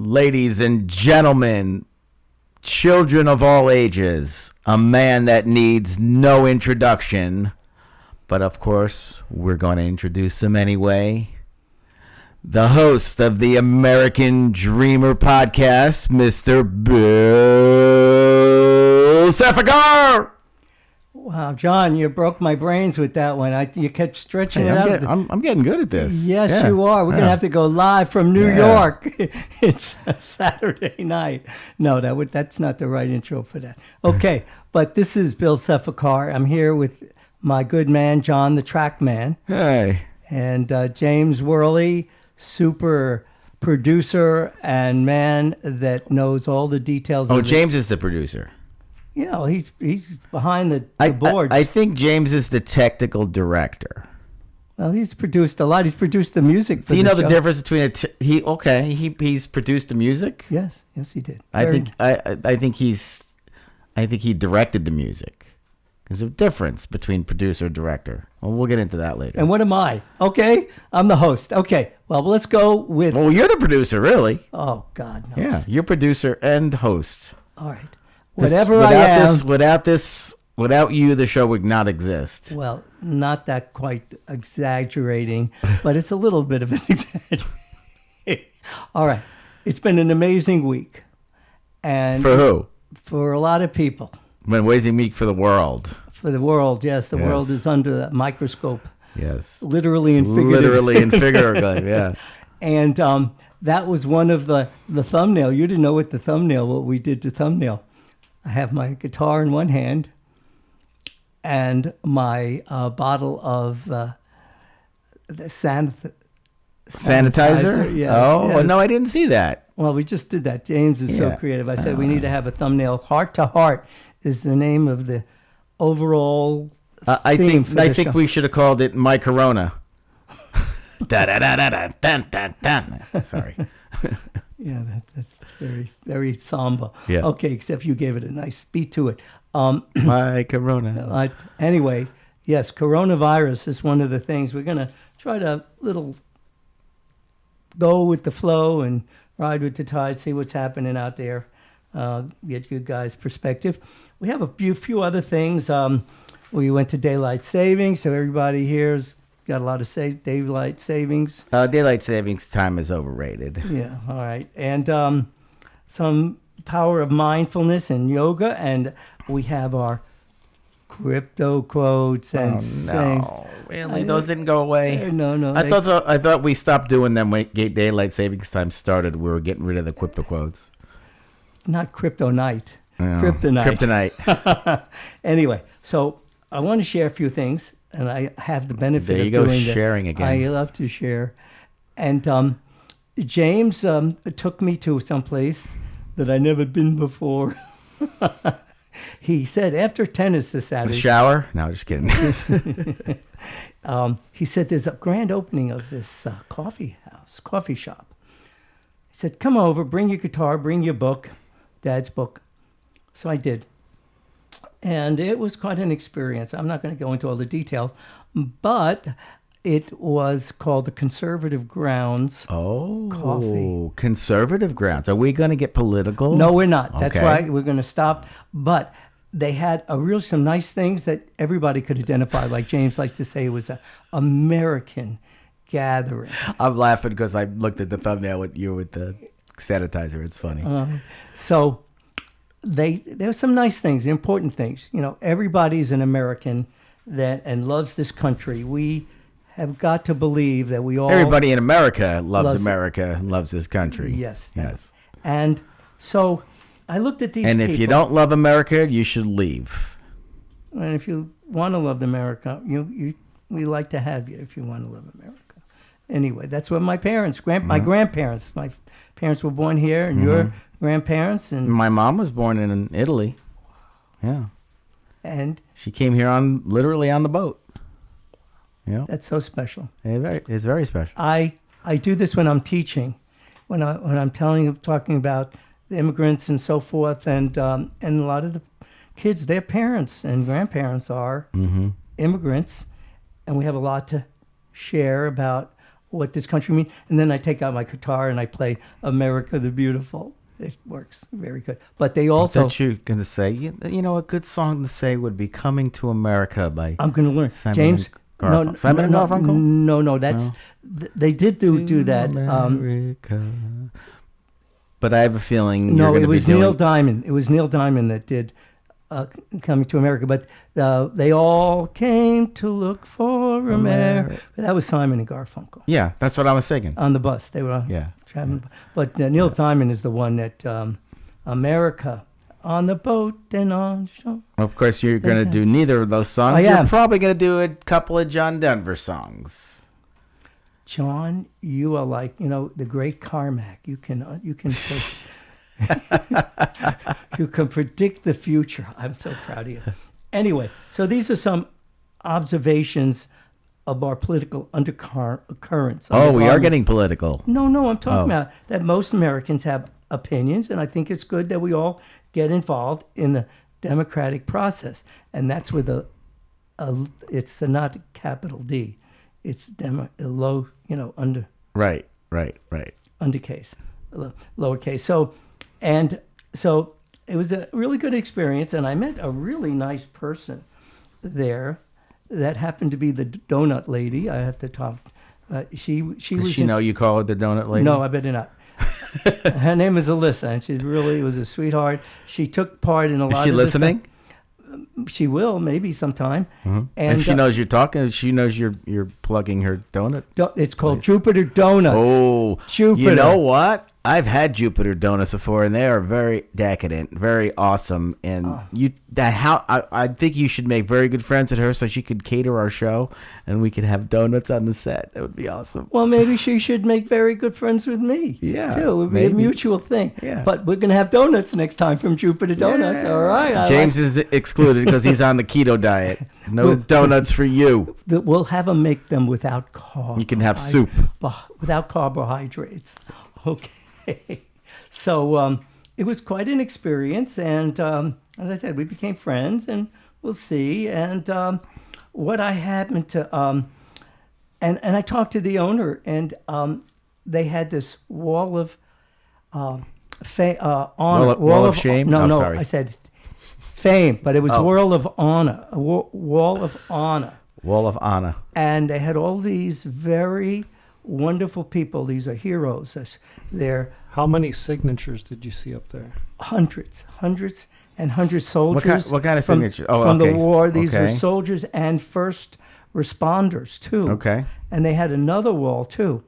ladies and gentlemen, children of all ages, a man that needs no introduction, but of course, we're going to introduce him anyway. The host of the American Dreamer podcast, Mr. Bill Safagar. Wow, John, you broke my brains with that one. You kept stretching it out. I'm getting good at this. Yes, you are. We're going to have to go live from New York. It's a Saturday night. No, that's not the right intro for that. Okay, but this is Bill Safagar. I'm here with my good man, John, the track man. Hey. And James Worley, super producer and man that knows all the details. Oh, James is the producer. You know, he's behind the boards. I think James is the technical director. Well, he's produced a lot. He's produced the music for Do you know show. the difference between he's produced the music? Yes, he did. I think he directed the music. There's a difference between producer and director. Well, we'll get into that later. And what am I? Okay, I'm the host. Okay, well, let's go with. Well, you're the producer, really. Oh God, no. Yeah, you're producer and host. All right. Without you, the show would not exist. Well, not that quite exaggerating, but it's a little bit of an exaggeration. All right. It's been an amazing week. And for who? For a lot of people. Been an amazing week for the world. For the world, yes. The world is under the microscope. Yes. Literally and figuratively. Literally and figuratively, yeah. And that was one of the thumbnail. You didn't know what we did to thumbnail. I have my guitar in one hand and my bottle of sanitizer. Yes, oh, yes. No, I didn't see that. Well, we just did that. James is so creative. I said we need to have a thumbnail. Heart to Heart is the name of the overall theme for the show. I think we should have called it My Corona. Sorry. Yeah, that's very, very somber. Yeah. Okay, except you gave it a nice beat to it. My Corona. Anyway, yes, coronavirus is one of the things. We're going to try to go with the flow and ride with the tide, see what's happening out there, get you guys' perspective. We have a few other things. We went to daylight savings, so everybody here's got a lot of daylight savings. Daylight savings time is overrated. Yeah, all right. And some power of mindfulness and yoga. And we have our crypto quotes and sayings. Really? Those didn't go away? No. I thought we stopped doing them when daylight savings time started. We were getting rid of the crypto quotes. Not crypto night. No, Kryptonite. Anyway, so I want to share a few things. And I have the benefit of doing that. Sharing again. I love to share. And James took me to someplace that I never been before. He said after tennis this Saturday. The shower? No, just kidding. He said there's a grand opening of this coffee shop. He said, come over, bring your guitar, bring your book, Dad's book. So I did. And it was quite an experience. I'm not going to go into all the details, but it was called the Conservative Grounds Coffee. Conservative Grounds. Are we going to get political? No, we're not. That's why we're going to stop. But they had some nice things that everybody could identify. Like James likes to say, it was an American gathering. I'm laughing because I looked at the thumbnail with you with the sanitizer. It's funny. So there were some nice things, important things. You know, everybody's an American and loves this country. We have got to believe that we all... Everybody in America loves America, loves this country. Yes. And so I looked at these people. And if you don't love America, you should leave. And if you want to love America, we like to have you if you want to love America. Anyway, that's what my parents, my grandparents, my parents were born here, and your grandparents. And my mom was born in Italy. Yeah. And she came here literally on the boat. Yeah. That's so special. It's very special. I do this when I'm teaching, when I'm talking about the immigrants and so forth, and a lot of the kids, their parents and grandparents are immigrants, and we have a lot to share about what this country means. And then I take out my guitar and I play America the Beautiful. It works very good. But they also... What you going to say? You know, a good song to say would be Coming to America by I'm going to learn. Simon James... and Simon and Garfunkel? No, that's... They did do that. America. But I have a feeling No, you're it was doing... Neil Diamond. It was Neil Diamond that did Coming to America. But they all came to look for America. That was Simon and Garfunkel. Yeah, that's what I was thinking. On the bus. They were traveling. But Neil Diamond is the one that America on the boat and on shore. Of course, you're going to do neither of those songs. You're probably going to do a couple of John Denver songs. John, you are like, the great Carmack. You can you can predict the future. I'm so proud of you. Anyway, so these are some observations of our political undercurrents. Oh, we are getting political. No, I'm talking about that most Americans have opinions, and I think it's good that we all get involved in the democratic process. And that's with it's not capital D. It's low, under. Right. Undercase, lowercase. So it was a really good experience, and I met a really nice person there that happened to be the donut lady. I have to talk. She was. Does she know you call her the donut lady? No, I better not. Her name is Alyssa, and she really was a sweetheart. She took part in a lot of. Is she listening? She will, maybe sometime. Mm-hmm. And she knows you're talking. She knows you're plugging her donut. It's called Jupiter Donuts. Oh, Jupiter. You know what? I've had Jupiter donuts before, and they are very decadent, very awesome. And I think you should make very good friends with her, so she could cater our show, and we could have donuts on the set. That would be awesome. Well, maybe she should make very good friends with me. Yeah, too. It would be a mutual thing. Yeah. But we're gonna have donuts next time from Jupiter Donuts. Yeah. All right. James is excluded because he's on the keto diet. No donuts for you. We'll have him make them without carbs. You can have soup without carbohydrates. Okay. So it was quite an experience, and as I said, we became friends, and we'll see. And what I happened to, and I talked to the owner, and they had this wall of honor, wall of shame. No, sorry. I said fame, but it was wall of honor, wall of honor. Wall of honor. And they had all these very wonderful people. These are heroes. They're How many signatures did you see up there? hundreds and hundreds soldiers. What kind of signatures? From the war. These are soldiers and first responders too. Okay. And they had another wall too.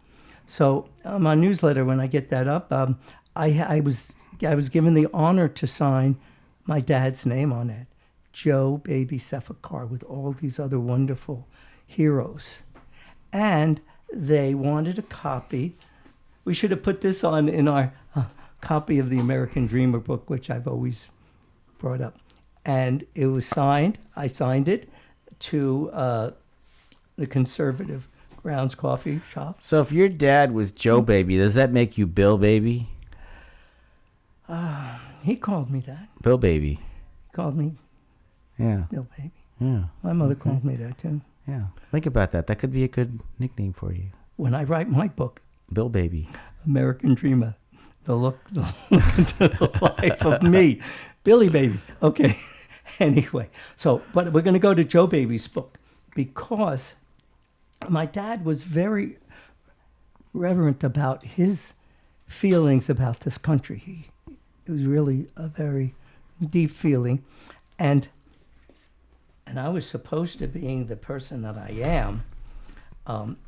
So my newsletter, when I get that up, I was given the honor to sign my dad's name on it, Joe Baby Cephakar, with all these other wonderful heroes, and they wanted a copy. We should have put this on in our copy of the American Dreamer book, which I've always brought up. And it was signed. I signed it to the Conservative Grounds Coffee Shop. So if your dad was Joe Baby, does that make you Bill Baby? He called me that. Bill Baby. He called me Bill Baby. Yeah. My mother called me that too. Yeah. Think about that. That could be a good nickname for you. When I write my book, Bill Baby. American Dreamer, the look into the life of me, Billy Baby. Okay. Anyway, but we're going to go to Joe Baby's book because my dad was very reverent about his feelings about this country. It was really a very deep feeling, and I was supposed to being the person that I am.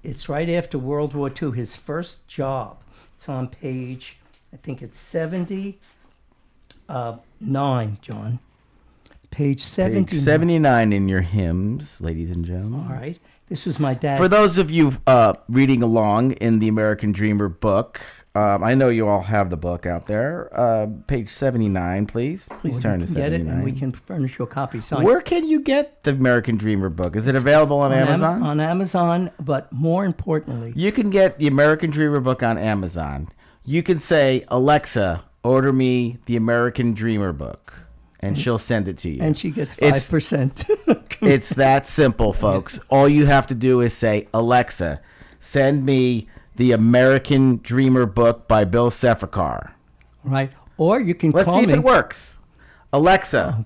It's right after World War II, his first job. It's on page, I think it's 79, John. Page 79. Page 79 in your hymns, ladies and gentlemen. All right. This was my dad's. For those of you reading along in the American Dreamer book, I know you all have the book out there. Page 79, please. Please turn to 79. Get it, and we can furnish you a copy. Signed. Where can you get the American Dreamer book? Is it available on Amazon? On Amazon, but more importantly, you can get the American Dreamer book on Amazon. You can say, Alexa, order me the American Dreamer book, and she'll send it to you. And she gets 5%. It's that simple, folks. All you have to do is say, Alexa, Send me the American Dreamer book by Bill Sefakar. Right. Or you can Let's call see if me. it works. Alexa, Oh,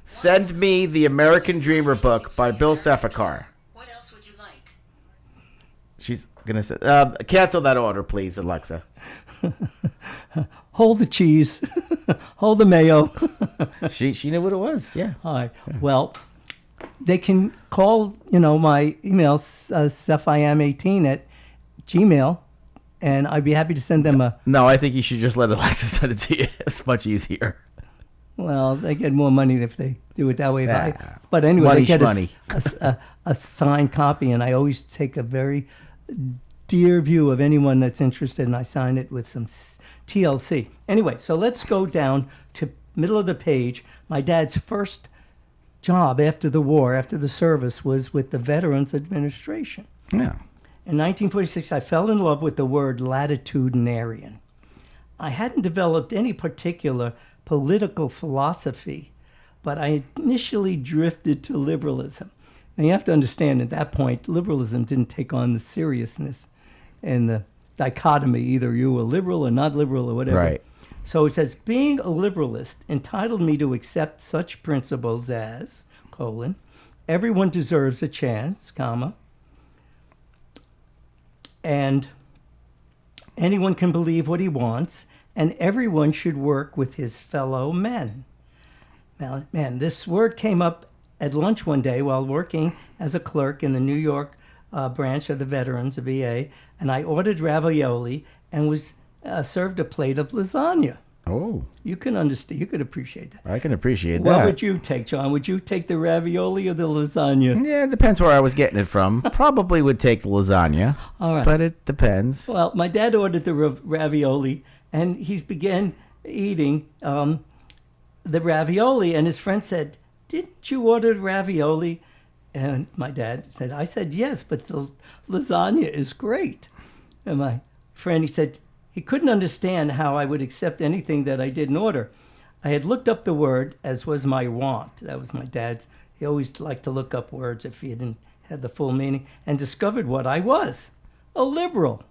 send me the American Dreamer book by Bill Sefakar. What else would you like? She's going to say, cancel that order, please, Alexa. hold the cheese. Hold the mayo. She knew what it was, yeah. All right. Well, they can call, my email, sephiam18 at Gmail, and I'd be happy to send them a. No, I think you should just let Alexa send it to you. It's much easier. Well, they get more money if they do it that way. Yeah. But anyway, Money they get shmoney. a signed copy, and I always take a very dear view of anyone that's interested, and I sign it with some TLC. Anyway, so let's go down to middle of the page. My dad's first job after the war, after the service, was with the Veterans Administration. Yeah. In 1946, I fell in love with the word latitudinarian. I hadn't developed any particular political philosophy, but I initially drifted to liberalism. Now, you have to understand, at that point, liberalism didn't take on the seriousness and the dichotomy, either you were liberal or not liberal or whatever. Right. So it says, being a liberalist entitled me to accept such principles as, everyone deserves a chance, and anyone can believe what he wants, and everyone should work with his fellow men. Now, man, this word came up at lunch one day while working as a clerk in the New York branch of the Veterans, the VA, and I ordered ravioli and was served a plate of lasagna. Oh, You can understand, you could appreciate that. I can appreciate What that. would you take, John? Would you take the ravioli or the lasagna? Yeah, it depends where I was getting it from. Probably would take the lasagna, All right. but it depends. Well, my dad ordered the ravioli, and he began eating the ravioli, and his friend said, "Didn't you order ravioli?" And my dad said, "I said yes, but the lasagna is great." And my friend, he said, he couldn't understand how I would accept anything that I didn't order. I had looked up the word, as was my wont. That was my dad's. He always liked to look up words if he didn't have the full meaning, and discovered what I was, a liberal.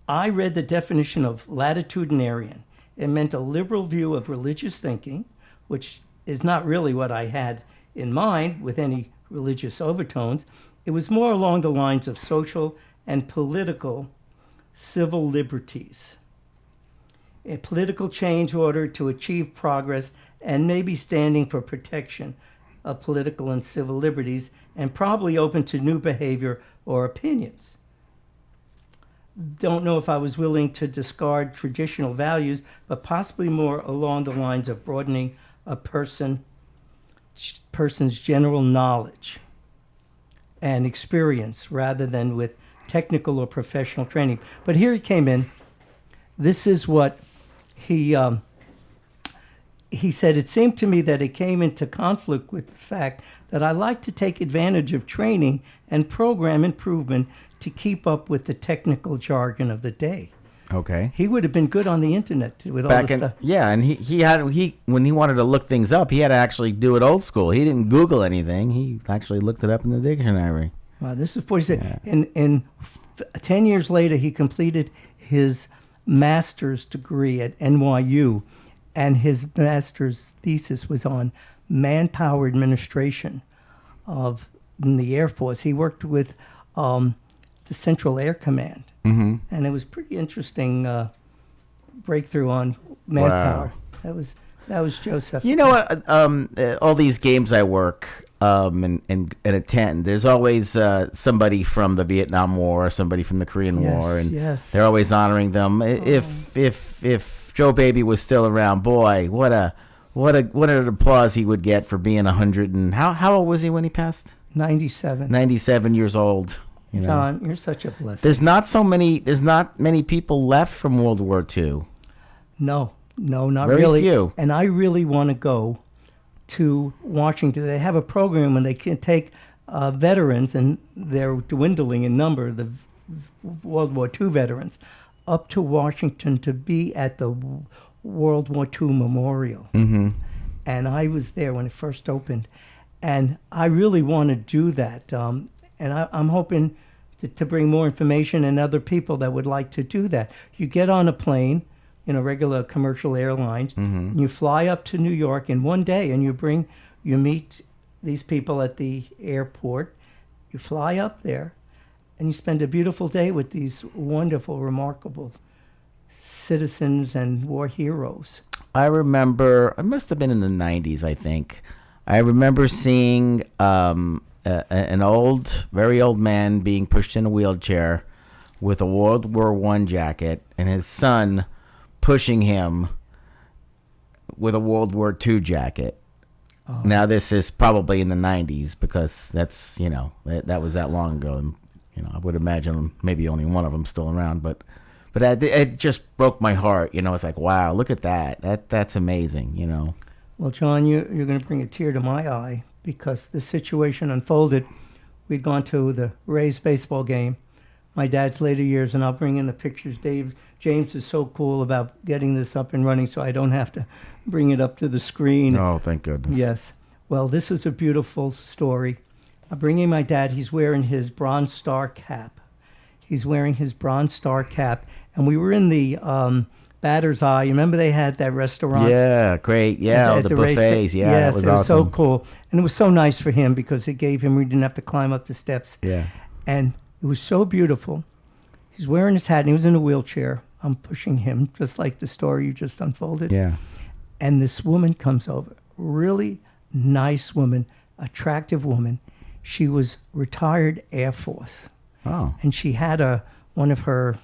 I read the definition of latitudinarian. It meant a liberal view of religious thinking, which is not really what I had in mind with any religious overtones. It was more along the lines of social and political civil liberties, a political change order to achieve progress, and maybe standing for protection of political and civil liberties, and probably open to new behavior or opinions. Don't know if I was willing to discard traditional values, but possibly more along the lines of broadening a person's general knowledge and experience rather than with technical or professional training. But here he came in. This is what he said. It seemed to me that it came into conflict with the fact that I like to take advantage of training and program improvement to keep up with the technical jargon of the day. Okay. He would have been good on the internet with all this stuff. Yeah, and he when he wanted to look things up, he had to actually do it old school. He didn't Google anything. He actually looked it up in the dictionary. Wow, this is 46. Yeah. In 10 years later, he completed his master's degree at NYU, and his master's thesis was on manpower administration in the Air Force. He worked with the Central Air Command, and it was pretty interesting breakthrough on manpower. Wow. That was Joseph. You know what? All these games I work and attend, there's always somebody from the Vietnam War, somebody from the Korean War, and yes. they're always honoring them. If Joe Baby was still around, boy, what an applause he would get for being 100 and how old was he when he passed? 97. 97 years old. You know? John, you're such a blessing. There's not many people left from World War II. No, not Very really. few. And I really want to go to Washington. They have a program when they can take veterans, and they're dwindling in number, the World War II veterans, up to Washington to be at the World War II Memorial. Mm-hmm. And I was there when it first opened. And I really want to do that. And I'm hoping to bring more information and other people that would like to do that. You get on a plane, regular commercial airlines, and you fly up to New York in one day, and you meet these people at the airport. You fly up there, and you spend a beautiful day with these wonderful, remarkable citizens and war heroes. I remember, it must have been in the 90s, I think. I remember seeing an old, very old man being pushed in a wheelchair with a World War I jacket, and his son pushing him with a World War II jacket. Oh. Now, this is probably in the 90s because that's, that was that long ago. And, I would imagine maybe only one of them still around, but it just broke my heart. It's like, wow, look at that. That's amazing, Well, John, you're going to bring a tear to my eye because the situation unfolded. We'd gone to the Rays baseball game, my dad's later years, and I'll bring in the pictures. James is so cool about getting this up and running so I don't have to bring it up to the screen. Oh, thank goodness. Yes. Well, this is a beautiful story. I'm bringing my dad. He's wearing his Bronze Star cap. And we were in the Batter's Eye. You remember they had that restaurant? Yeah, great. Yeah, the buffets. Yeah, yes, that was it was awesome. so cool. And it was so nice for him because we didn't have to climb up the steps. Yeah. And it was so beautiful. He's wearing his hat and he was in a wheelchair. I'm pushing him, just like the story you just unfolded. Yeah. And this woman comes over, really nice woman, attractive woman. She was retired Air Force. Oh. And she had one of her,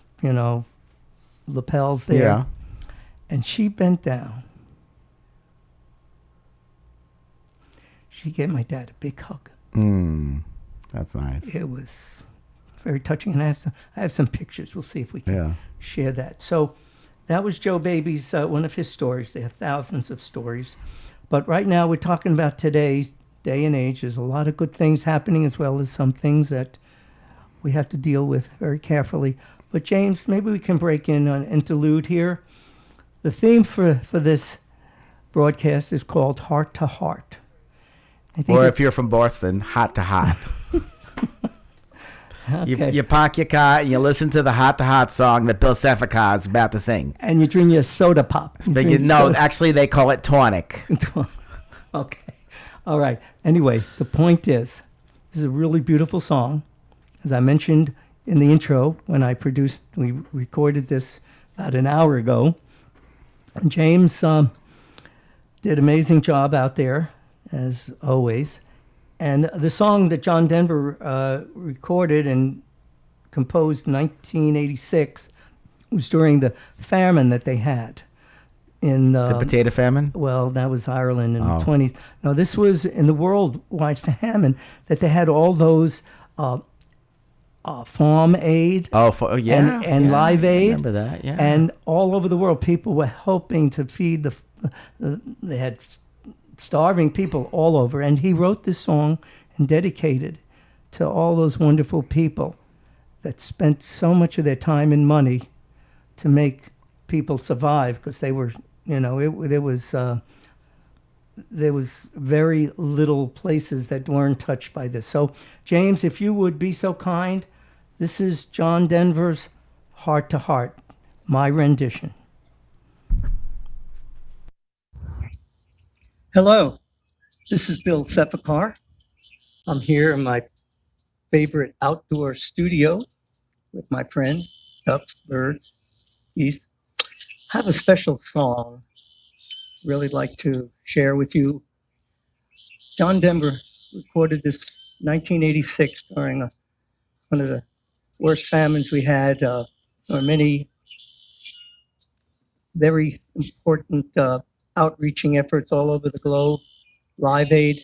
lapels there. Yeah. And she bent down. She gave my dad a big hug. That's nice. It was very touching. And I have some pictures. We'll see if we can share that. So that was Joe Baby's, one of his stories. There are thousands of stories. But right now we're talking about today's day and age. There's a lot of good things happening as well as some things that we have to deal with very carefully. But James, maybe we can break in an interlude here. The theme for this broadcast is called Heart to Heart. Or if you're from Boston, Hot to Hot. Okay. You park your car and you listen to the Hot to Hot song that Bill Sefacar is about to sing. And you drink your soda pop. Actually they call it tonic. Okay. All right. Anyway, the point is, this is a really beautiful song. As I mentioned in the intro, we recorded this about an hour ago. And James did an amazing job out there, as always. And the song that John Denver recorded and composed in 1986 was during the famine that they had. The potato famine? Well, that was Ireland in the 20s. No, this was in the worldwide famine that they had all those farm aid and Live Aid. I remember that, yeah. And all over the world, people were helping to feed they had starving people all over. And he wrote this song and dedicated to all those wonderful people that spent so much of their time and money to make people survive because they were, there was very little places that weren't touched by this. So, James, if you would be so kind, this is John Denver's Heart to Heart, my rendition. Hello, this is Bill Sefacar. I'm here in my favorite outdoor studio with my friends, ducks, birds, geese. I have a special song really like to share with you. John Denver recorded this 1986 during one of the worst famines we had. There were many very important outreaching efforts all over the globe. Live Aid,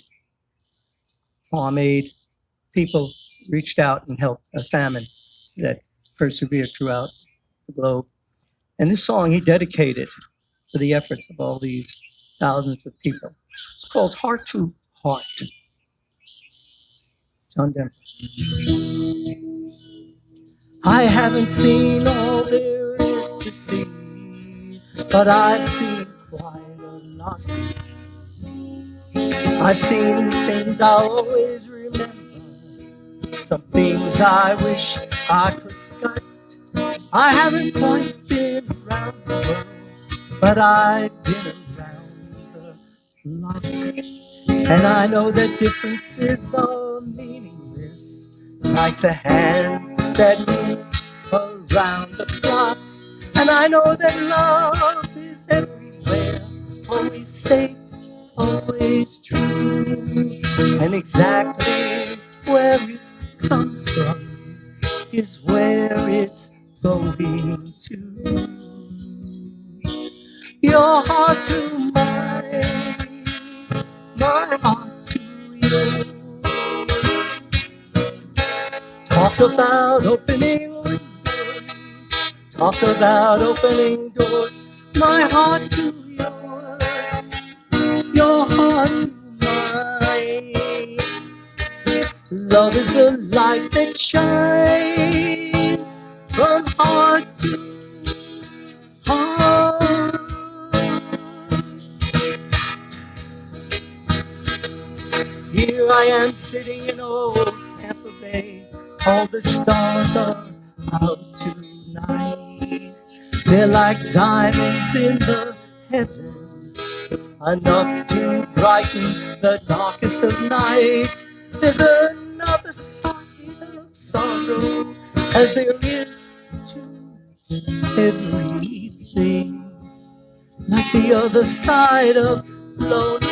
Farm Aid, people reached out and helped a famine that persevered throughout the globe. And this song he dedicated to the efforts of all these thousands of people. It's called Heart to Heart. John Denver. I haven't seen all there is to see, but I've seen quite a lot. I've seen things I'll always remember, some things I wish I could cut. I haven't quite been around the world, but I've been around the block. And I know that differences are meaningless, like the hand that moves around the clock. And I know that love is everywhere, always safe, always true. And exactly where it comes from is where it's going to. Your heart to mine, my heart to yours. Talk about opening windows, talk about opening doors. My heart to yours, your heart to mine. Love is the light that shines from heart to heart. Here I am sitting in old Tampa Bay. All the stars are out tonight. They're like diamonds in the heavens, enough to brighten the darkest of nights. There's another side of sorrow, as there is to everything. Like the other side of lonely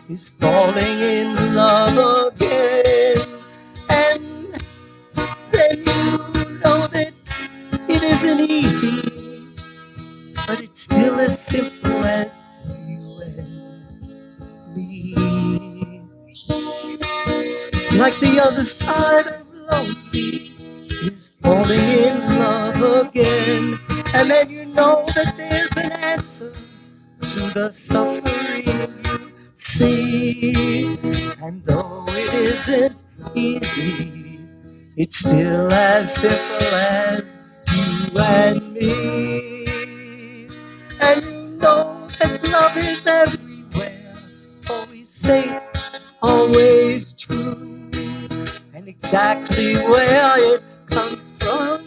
is falling in love again. And then you know that it isn't easy, but it's still as simple as you and me. Like the other side of lonely is falling in love again. And then you know that there's an answer to the suffering you see. And though it isn't easy, it's still as simple as you and me. And you know that love is everywhere, always safe, always true. And exactly where it comes from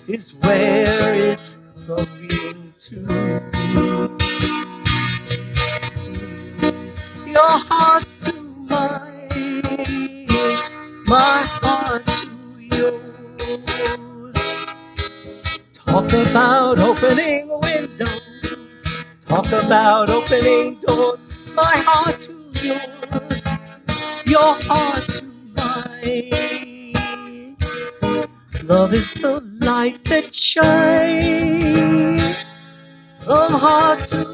is where it's going to. Your heart to mine, my heart to yours. Talk about opening windows, talk about opening doors. My heart to yours, your heart to mine. Love is the light that shines from heart to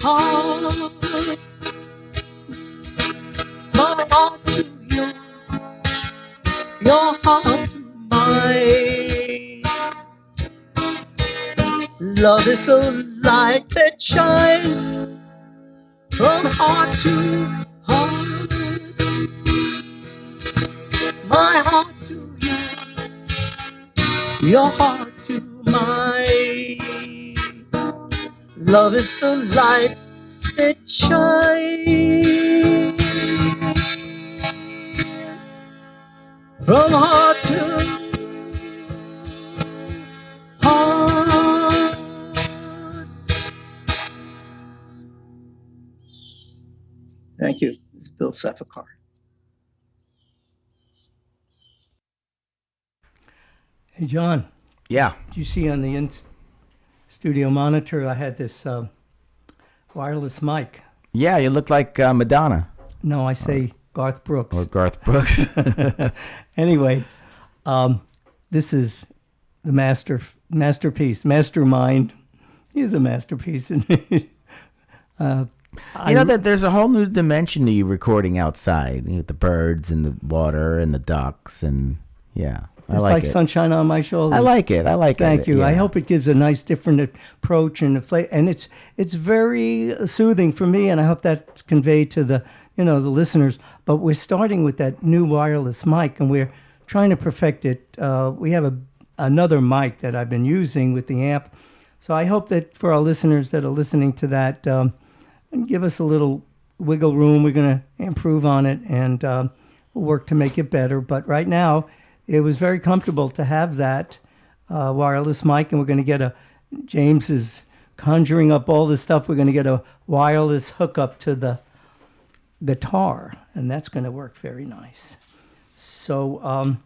heart. My heart to yours, your heart to mine. Love is a light that shines from heart to heart. My heart to yours, your heart to mine. Love is the light that shines from heart to heart. Thank you. It's Bill Sefakar. Hey, John. Yeah. Did you see on the studio monitor I had this wireless mic? Yeah, you look like Madonna. No, I say Garth Brooks. Or Garth Brooks. Anyway, this is the masterpiece, mastermind. He's a masterpiece. You know that there's a whole new dimension to you recording outside. You know, the birds and the water and the ducks and yeah. It's like sunshine on my shoulders. I like it. Thank you. Yeah. I hope it gives a nice, different approach and and it's very soothing for me, and I hope that's conveyed to the the listeners. But we're starting with that new wireless mic, and we're trying to perfect it. We have another mic that I've been using with the amp, so I hope that for our listeners that are listening to that, give us a little wiggle room. We're going to improve on it, and we'll work to make it better. But right now, it was very comfortable to have that wireless mic, and we're going to get James is conjuring up all this stuff. We're going to get a wireless hookup to the guitar, and that's going to work very nice. So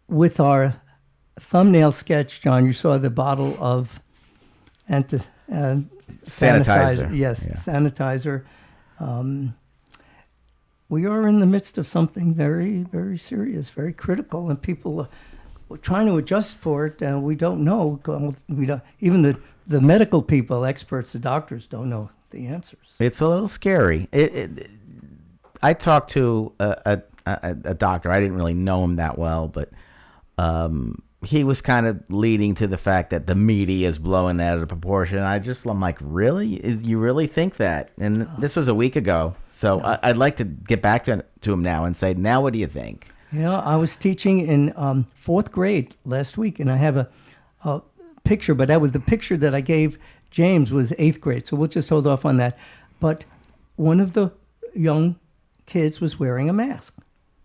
with our thumbnail sketch, John, you saw the bottle of sanitizer. Yes, Yeah. sanitizer. We are in the midst of something very, very serious, very critical, and people are trying to adjust for it, and we don't know. We don't, even the medical people, experts, the doctors don't know the answers. It's a little scary. I talked to a doctor. I didn't really know him that well, but he was kind of leading to the fact that the media is blowing out of proportion. I'm like, really? You really think that? And this was a week ago. So I'd like to get back to him now and say, now what do you think? I was teaching in 4th grade last week, and I have a picture, but that was the picture that I gave James was 8th grade, so we'll just hold off on that. But one of the young kids was wearing a mask.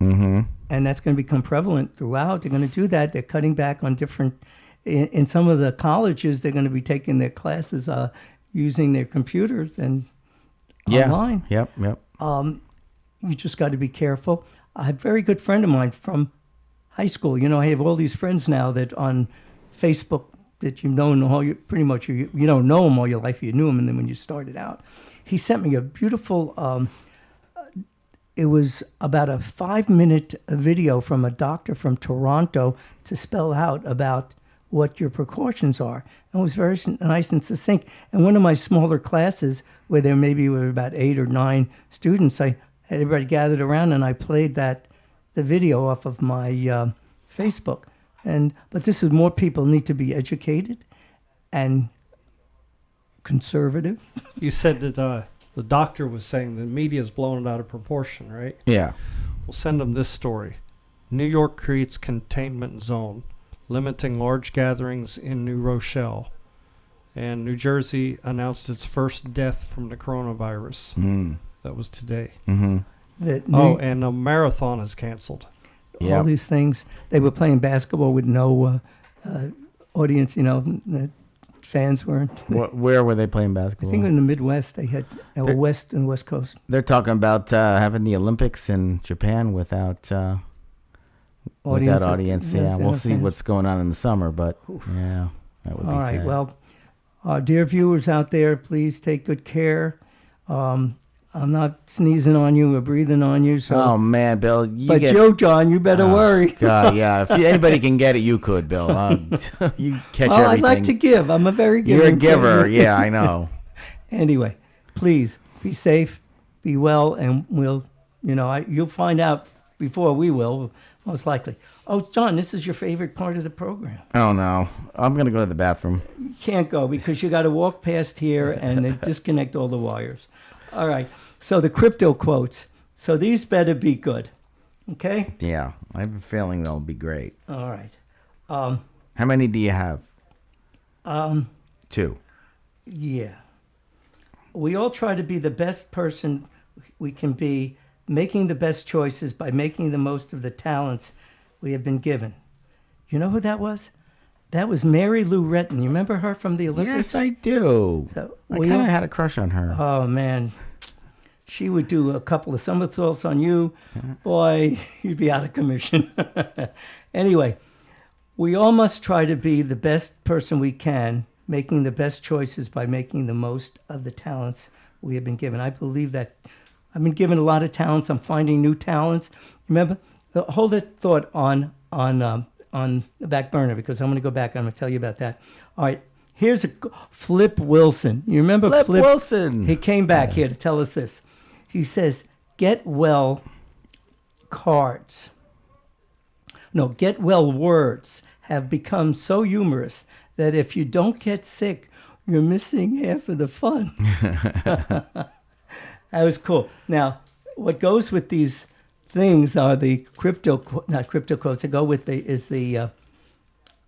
Mm-hmm. And that's going to become prevalent throughout. They're going to do that. They're cutting back on in some of the colleges, they're going to be taking their classes using their computers and online. Yep. You just got to be careful. A very good friend of mine from high school. I have all these friends now that on Facebook that you've known pretty much you don't know them all your life. You knew them, and then when you started out, he sent me a beautiful. It was about a 5-minute video from a doctor from Toronto to spell out about what your precautions are. And it was very nice and succinct. And one of my smaller classes, where there maybe were about 8 or 9 students, I had everybody gathered around, and I played the video off of my Facebook. But this is more people need to be educated and conservative. You said that the doctor was saying the media is blowing it out of proportion, right? Yeah. We'll send them this story. New York creates containment zone, limiting large gatherings in New Rochelle. And New Jersey announced its first death from the coronavirus. Mm. That was today. Mm-hmm. And a marathon is canceled. Yep. All these things. They were playing basketball with no audience, fans weren't. Where were they playing I basketball? think in the Midwest they had, West Coast. They're talking about having the Olympics in Japan without audience. Yeah, we'll see what's going on in the summer, but yeah, that would be all right. sad. Well, dear viewers out there, please take good care. I'm not sneezing on you or breathing on you. So. Oh man, Bill! John, you better worry. God, yeah. If anybody can get it, you could, Bill. You catch everything. I'd like to give. I'm a very giving. You're a giver. Yeah, I know. Anyway, please be safe, be well, and you'll find out before we will, most likely. Oh, John, this is your favorite part of the program. Oh no, I'm gonna go to the bathroom. You can't go because you got to walk past here and then disconnect all the wires. All right. So the crypto quotes. So these better be good. Okay? Yeah, I have a feeling they'll be great. All right. How many do you have? 2. Yeah. We all try to be the best person we can be, making the best choices by making the most of the talents we have been given. You know who that was? That was Mary Lou Retton. You remember her from the Olympics? Yes, I do. So I kind of had a crush on her. Oh, man. She would do a couple of somersaults on you. Boy, you'd be out of commission. Anyway, we all must try to be the best person we can, making the best choices by making the most of the talents we have been given. I believe that I've been given a lot of talents. I'm finding new talents. Remember, hold that thought on the back burner because I'm going to go back and I'm going to tell you about that. All right. Here's Flip Wilson. You remember Flip Wilson? He came back here to tell us this. He says, get well words have become so humorous that if you don't get sick, you're missing half of the fun. That was cool. Now, what goes with these things are the not crypto quotes. That go with the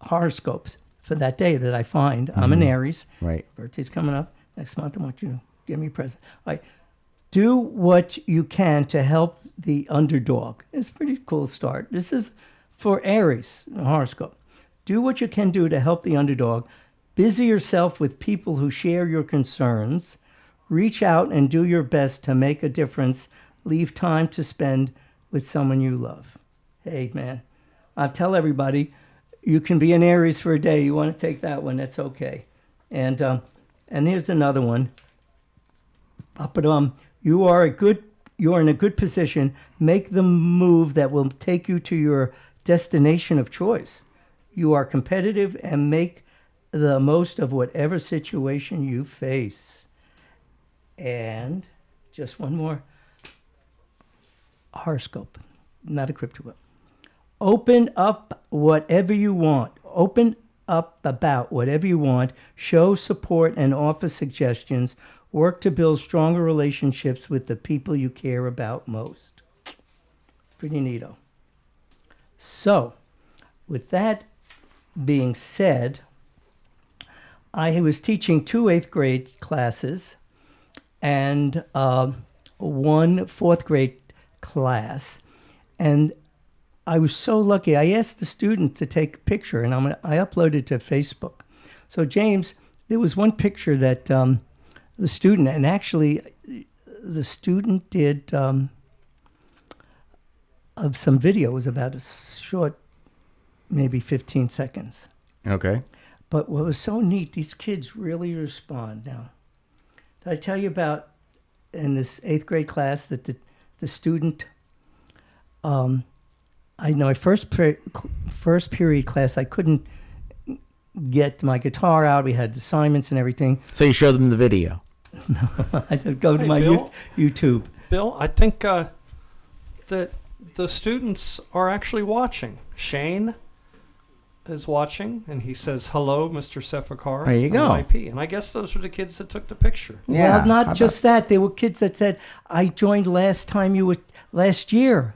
horoscopes for that day that I find. I'm an Aries. Right. Birthday's coming up next month. I want you to give me a present. All right. Do what you can to help the underdog. It's a pretty cool start. This is for Aries horoscope. Do what you can do to help the underdog. Busy yourself with people who share your concerns. Reach out and do your best to make a difference. Leave time to spend with someone you love. Hey, man, I tell everybody, you can be an Aries for a day. You want to take that one, that's okay. And here's another one. But you're in a good position. Make the move that will take you to your destination of choice. You are competitive and make the most of whatever situation you face. And just one more horoscope, not a crypto. Open up whatever you want. Open up about whatever you want. Show support and offer suggestions. Work to build stronger relationships with the people you care about most. Pretty neato. So, with that being said, I was teaching 2 8th grade classes and 1 4th grade class. And I was so lucky. I asked the student to take a picture, and I uploaded it to Facebook. So, James, there was one picture that the student, and actually the student did of some video. It was about a short, maybe 15 seconds. Okay. But what was so neat, these kids really respond. Now, did I tell you about in this 8th grade class that the student, I know my first period class, I couldn't get my guitar out. We had assignments and everything. So you showed them the video. No, I said go to Hey, my Bill? YouTube. Bill, I think that the students are actually watching. Shane is watching, and he says, "Hello, Mr. Sefakar." There you go. IP. And I guess those were the kids that took the picture. Yeah, Well, not how just that. There were kids that said, I joined last year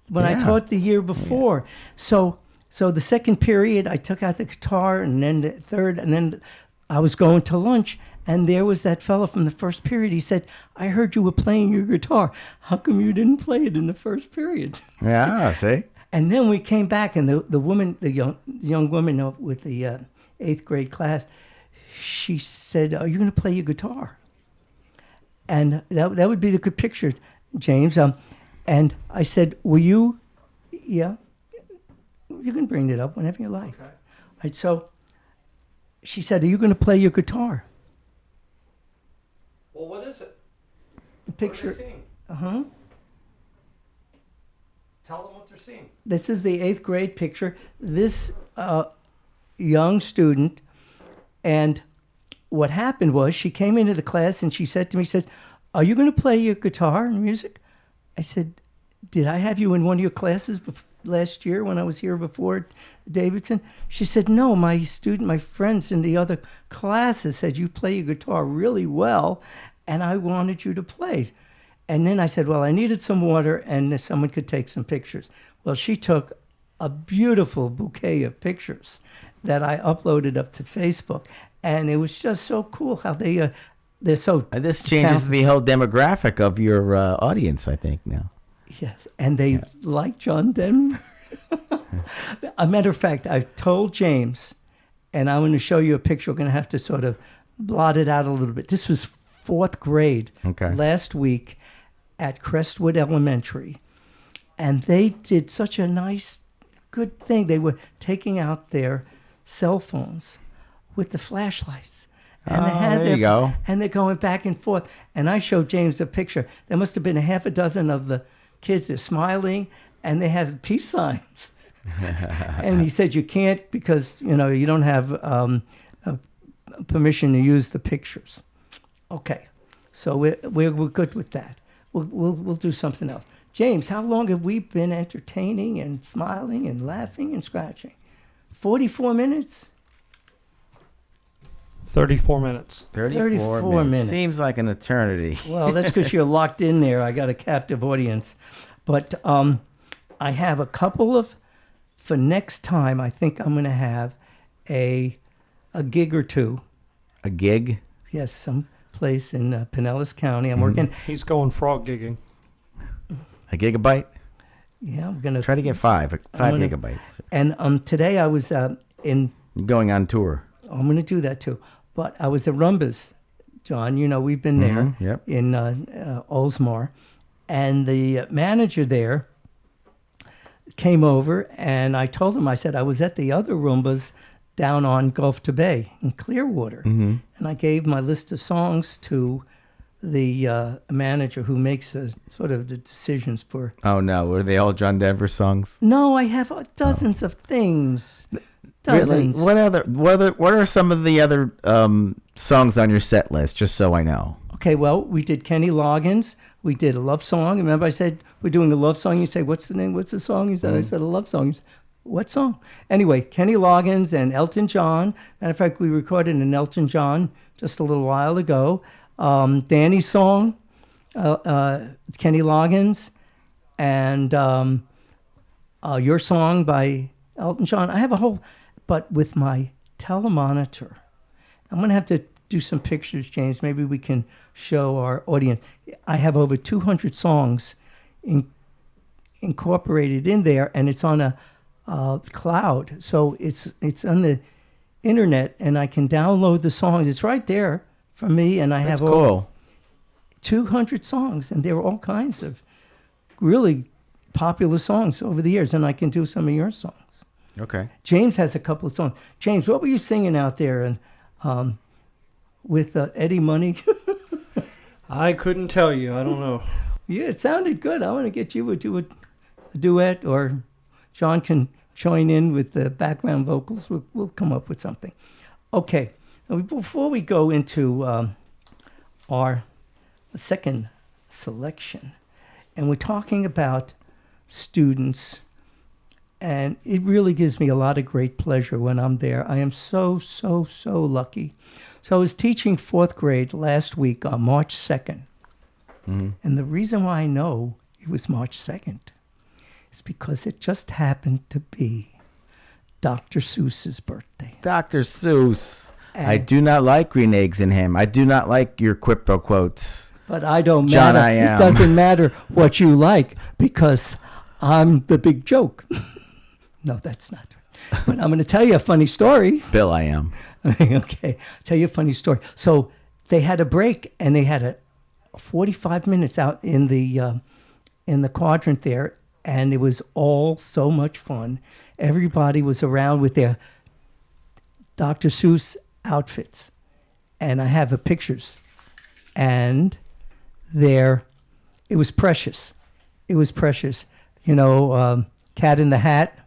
when I Yeah. taught the year before. So the second period, I took out the guitar, and then the third, and then I was going to lunch, and there was that fellow from the first period. He said, I heard you were playing your guitar. How come you didn't play it in the first period? Yeah, see? And then we came back, and the woman, the young woman with the 8th grade class, she said, are you going to play your guitar? And that would be the good picture, James. And I said, will you? Yeah. You can bring it up whenever you like. Okay. Right, so she said, are you going to play your guitar? Well, what is it? The picture. What are they seeing? Uh-huh. Tell them what they're seeing. This is the 8th grade picture. This young student, and what happened was she came into the class and she said to me, are you going to play your guitar and music? I said, did I have you in one of your classes last year when I was here before, Davidson? She said, no, my friends in the other classes said you play your guitar really well, and I wanted you to play. And then I said, well, I needed some water, and if someone could take some pictures. Well, she took a beautiful bouquet of pictures that I uploaded up to Facebook, and it was just so cool how they're so This changes talented. the whole demographic of your audience, I think, now. Yes, and they like John Denver. A matter of fact, I've told James, and I'm going to show you a picture. We're going to have to sort of blot it out a little bit. This was 4th grade last week at Crestwood Elementary, and they did such a nice, good thing. They were taking out their cell phones with the flashlights. And they had there you go. And they're going back and forth. And I showed James a picture. There must have been a half a dozen of the kids. They're smiling, and they have peace signs. And he said, you can't because, you don't have permission to use the pictures. Okay, so we're good with that. We'll do something else. James, how long have we been entertaining and smiling and laughing and scratching? 44 minutes? 34 minutes. 34 minutes. Seems like an eternity. Well, that's because you're locked in there. I got a captive audience. But I have a couple of, for next time, I think I'm going to have a gig or two. A gig? Yes, some place in Pinellas County. I'm working. He's going frog gigging. A gigabyte? Yeah, I'm gonna Try to get five gigabytes. And today I was in. You're going on tour. I'm gonna do that too. But I was at Rumba's, John. You know, we've been there Yep. in Oldsmar, and the manager there came over, and I told him, I said I was at the other Rumbas down on Gulf to Bay in Clearwater, and I gave my list of songs to the manager who makes sort of the decisions for. Oh no, were they all John Denver songs? No, I have dozens of things. Dozens. Really? What are some of the other songs on your set list? Just so I know. Okay, well, we did Kenny Loggins. We did a love song. Remember, I said we're doing a love song. You say, "What's the name? What's the song?" You said, "I said a love song." You said, "What song?" Anyway, Kenny Loggins and Elton John. Matter of fact, we recorded an Elton John just a little while ago. Danny's song, Kenny Loggins, and your song by Elton John. I have a whole, but with my telemonitor, I'm going to have to do some pictures, James. Maybe we can show our audience. I have over 200 songs incorporated in there, and it's on a cloud. So it's on the internet, and I can download the songs. It's right there for me, and I That's have over cool. 200 songs, and there are all kinds of really popular songs over the years, and I can do some of your songs. Okay. James has a couple of songs. James, what were you singing out there and with Eddie Money? I couldn't tell you. I don't know. Yeah, it sounded good. I want to get you to do a duet, or John can join in with the background vocals. We'll come up with something. Okay. Now, before we go into our second selection, and we're talking about students, and it really gives me a lot of great pleasure when I'm there. I am so, so, so lucky. So I was teaching fourth grade last week on March 2nd. And the reason why I know it was March 2nd is because it just happened to be Dr. Seuss's birthday. Dr. Seuss. I do not like green eggs in ham. I do not like your quip pro quotes. But I don't John, matter. I am. It doesn't matter what you like because I'm the big joke. No, that's not right. But I'm going to tell you a funny story. Bill, I am. Okay, I'll tell you a funny story. So they had a break, and they had a 45 minutes out in the quadrant there, and it was all so much fun. Everybody was around with their Dr. Seuss outfits, and I have the pictures, and it was precious. It was precious. You know, Cat in the Hat,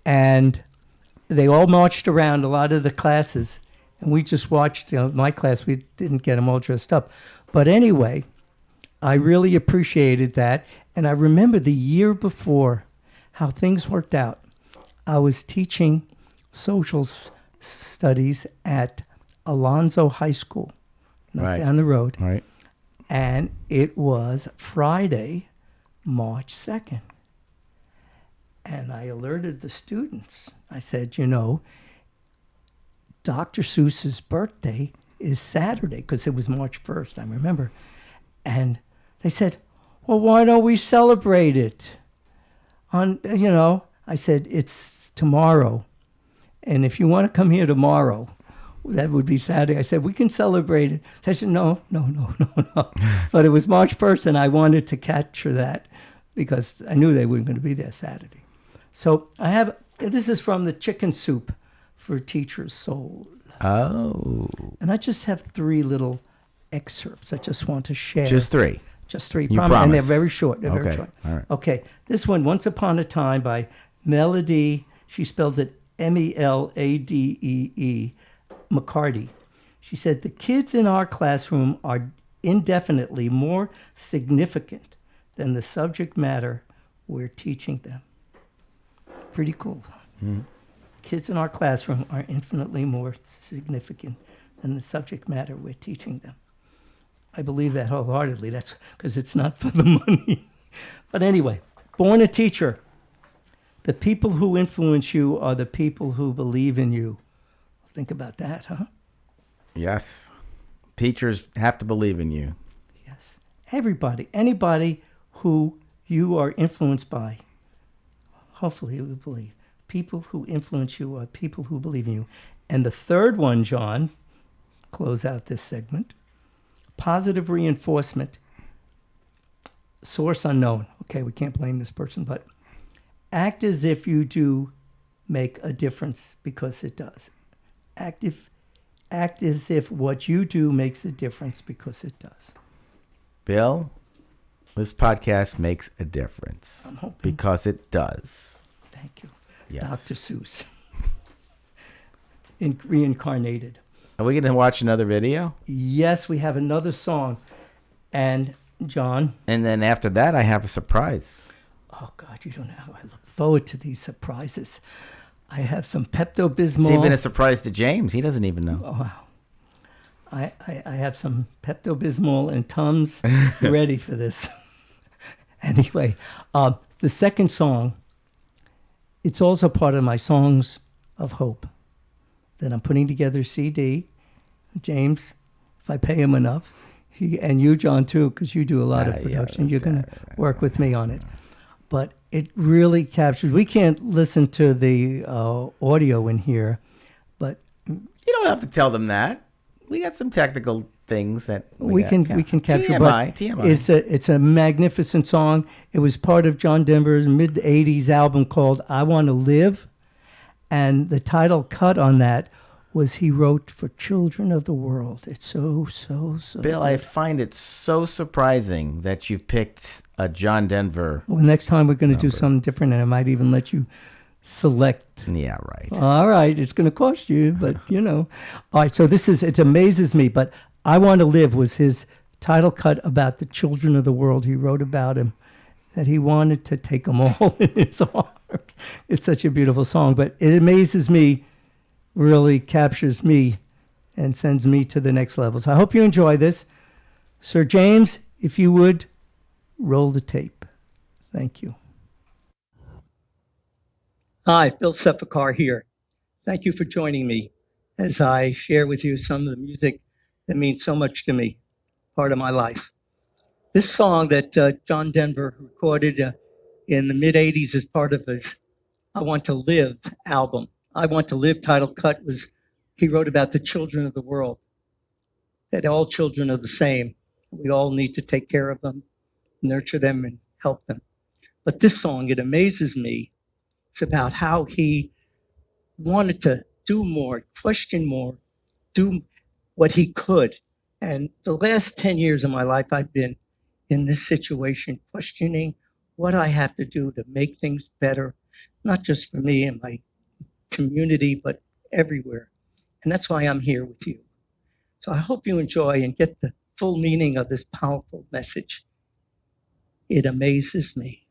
and they all marched around a lot of the classes, and we just watched. My class, we didn't get them all dressed up. But anyway, I really appreciated that. And I remember the year before how things worked out. I was teaching social studies at Alonzo High School, Right. down the road. Right. And it was Friday, March 2nd. And I alerted the students. I said, Dr. Seuss's birthday is Saturday, because it was March 1st, I remember. And they said, well, why don't we celebrate it? I said, it's tomorrow. And if you want to come here tomorrow, that would be Saturday. I said, we can celebrate it. They said, no. But it was March 1st, and I wanted to capture that because I knew they weren't going to be there Saturday. So this is from the Chicken Soup for Teachers Soul. Oh. And I just have 3 little excerpts I just want to share. Just 3. Just 3. You And they're promise. very short. They're very Okay. short. All right. Okay. This one, Once Upon a Time by Melody, she spelled it Meladee, McCarty. She said, the kids in our classroom are indefinitely more significant than the subject matter we're teaching them. Pretty cool. Mm-hmm. Kids in our classroom are infinitely more significant than the subject matter we're teaching them. I believe that wholeheartedly. That's because it's not for the money. But anyway, born a teacher. The people who influence you are the people who believe in you. Think about that, huh? Yes. Teachers have to believe in you. Yes. Everybody, anybody who you are influenced by, hopefully you believe. People who influence you are people who believe in you. And the third one, John, close out this segment, positive reinforcement, source unknown. Okay, we can't blame this person, but act as if you do make a difference because it does. Act as if what you do makes a difference because it does. Bill, this podcast makes a difference. I'm hoping. Because it does. Thank you. Yes. Dr. Seuss. Reincarnated. Are we going to watch another video? Yes, we have another song. And John. And then after that, I have a surprise. Oh, God, you don't know how I look forward to these surprises. I have some Pepto-Bismol. It's even a surprise to James. He doesn't even know. Oh, wow. I have some Pepto-Bismol and Tums ready for this. Anyway, the second song, it's also part of my Songs of Hope that I'm putting together a CD. James, if I pay him enough, and you, John, too, because you do a lot of production, you're going to work with me on it. But it really captures, we can't listen to the audio in here, but you don't have to tell them that. We got some technical things that we can capture. TMI. It's a magnificent song. It was part of John Denver's mid-'80s album called I Want to Live. And the title cut on that was he wrote for children of the world. It's so Bill, good. I find it so surprising that you picked a John Denver. Well, next time we're going to do something different, and I might even let you select. Yeah, right. All right, it's going to cost you, but you know. All right, so it amazes me, but I Want to Live was his title cut about the children of the world. He wrote about him, that he wanted to take them all in his arms. It's such a beautiful song, but it amazes me, really captures me, and sends me to the next level. So I hope you enjoy this. Sir James, if you would, roll the tape. Thank you. Hi, Bill Sefakar here. Thank you for joining me as I share with you some of the music that means so much to me, part of my life. This song that John Denver recorded in the mid-'80s as part of his I Want to Live album. I Want to Live title cut he wrote about the children of the world, that all children are the same. We all need to take care of them, nurture them, and help them. But this song, it amazes me. It's about how he wanted to do more, question more, do what he could. And the last 10 years of my life, I've been in this situation, questioning what I have to do to make things better, not just for me and my community, but everywhere. And that's why I'm here with you. So I hope you enjoy and get the full meaning of this powerful message. It amazes me.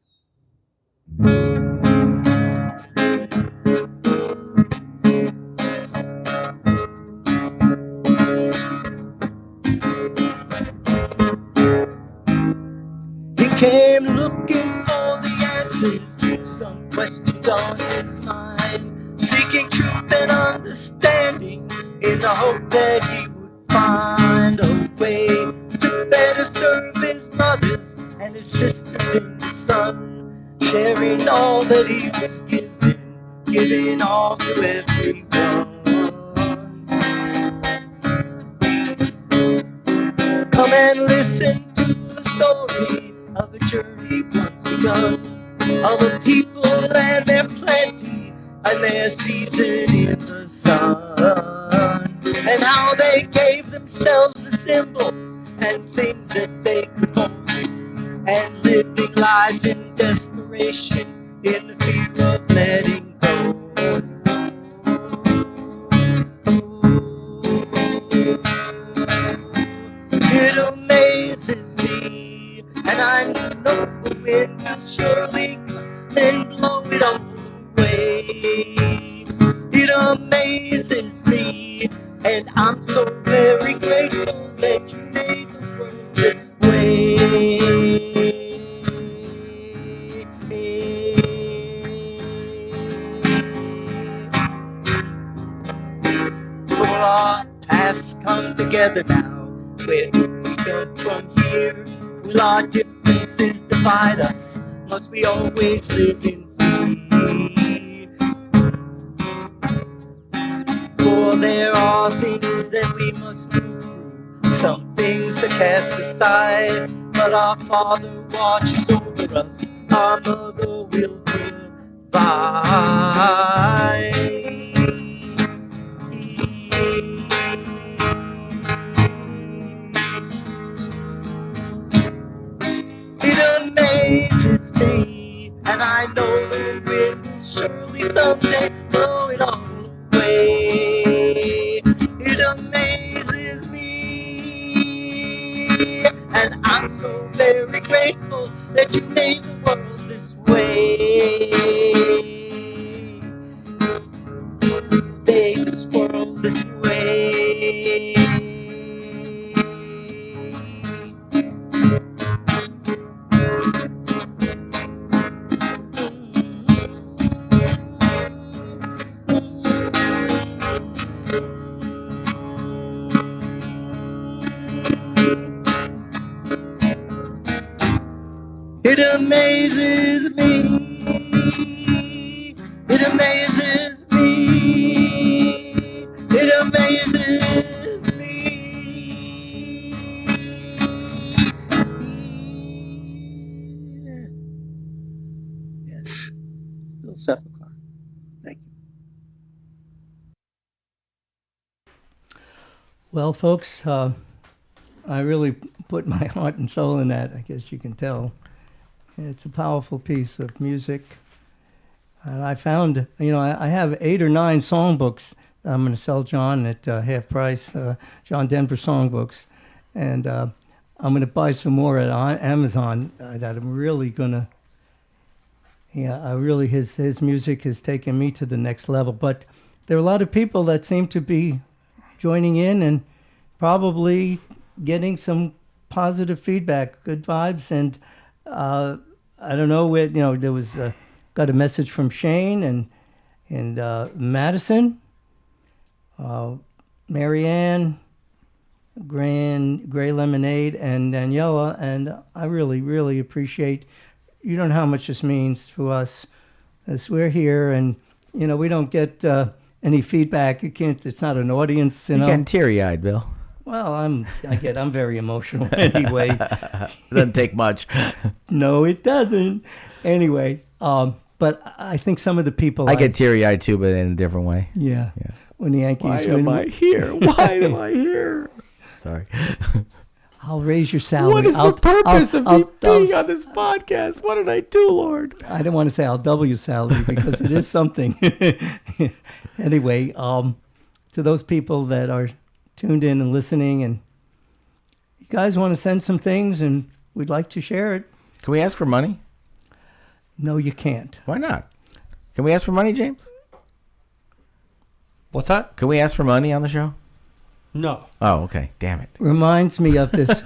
He came looking for the answers to some questions on his mind, seeking truth and understanding in the hope that he would find a way to better serve his brothers and his sisters in the sun, sharing all that he was giving all to everyone. Come and listen to the story of a journey once begun, of a people and their plenty and their season in the sun, and how they gave themselves the symbols and things that they could hold, and living lives in desperation in the fear of letting go. It amazes me, and I know the wind will surely come and blow it all away. It amazes me, and I'm so very grateful that you made the world this way. For our paths come together now, our differences divide us, must we always live in fear? For there are things that we must move through, some things to cast aside, but our Father watches over us, our Mother will provide. It amazes me, and I know the wind will surely someday blow it all away. It amazes me, and I'm so very grateful that you made the world this way. Made this world this way. It amazes me. It amazes me. It amazes me. Yes, Bill Sepulchre. Thank you. Well, folks, I really put my heart and soul in that, I guess you can tell. It's a powerful piece of music. And I found, I have 8 or 9 songbooks that I'm going to sell John at half price, John Denver songbooks. And I'm going to buy some more at Amazon that I'm really going to, his music has taken me to the next level. But there are a lot of people that seem to be joining in and probably getting some positive feedback, good vibes. And I don't know where, there was got a message from Shane and Madison, Marianne, Gray Lemonade, and Daniela. And I really, really appreciate, you don't know how much this means to us as we're here. And, we don't get any feedback. You can't, it's not an audience, You're getting teary-eyed, Bill. Well, I'm very emotional anyway. Doesn't take much. No, it doesn't. Anyway, but I think some of the people I get teary-eyed too, but in a different way. Yeah. When the Yankees Why win, am I here? Why am I here? Sorry. I'll raise your salary. What is the purpose of me being on this podcast? What did I do, Lord? I don't want to say I'll double your salary because it is something. Anyway, to those people that are tuned in and listening, and you guys want to send some things and we'd like to share it. Can we ask for money? No, you can't. Why not? Can we ask for money, James? What's that? Can we ask for money on the show? No. Oh, okay. Damn it. Reminds me of this.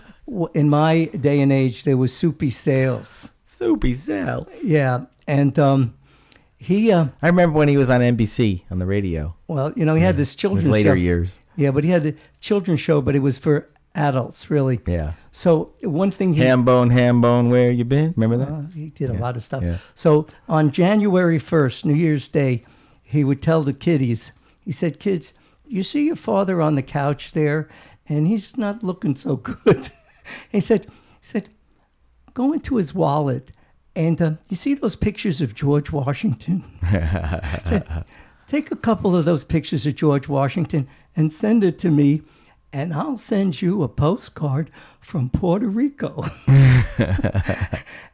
In my day and age, there was Soupy Sales. Soupy Sales. Yeah, and he. I remember when he was on NBC on the radio. Well, he had this children's His later show. years. Yeah, but he had the children's show, but it was for adults, really. Yeah. So one thing he... Ham bone, where you been? Remember that? he did a lot of stuff. Yeah. So on January 1st, New Year's Day, he would tell the kiddies, he said, kids, you see your father on the couch there, and he's not looking so good. he said, go into his wallet, and you see those pictures of George Washington? Said, take a couple of those pictures of George Washington and send it to me, and I'll send you a postcard from Puerto Rico.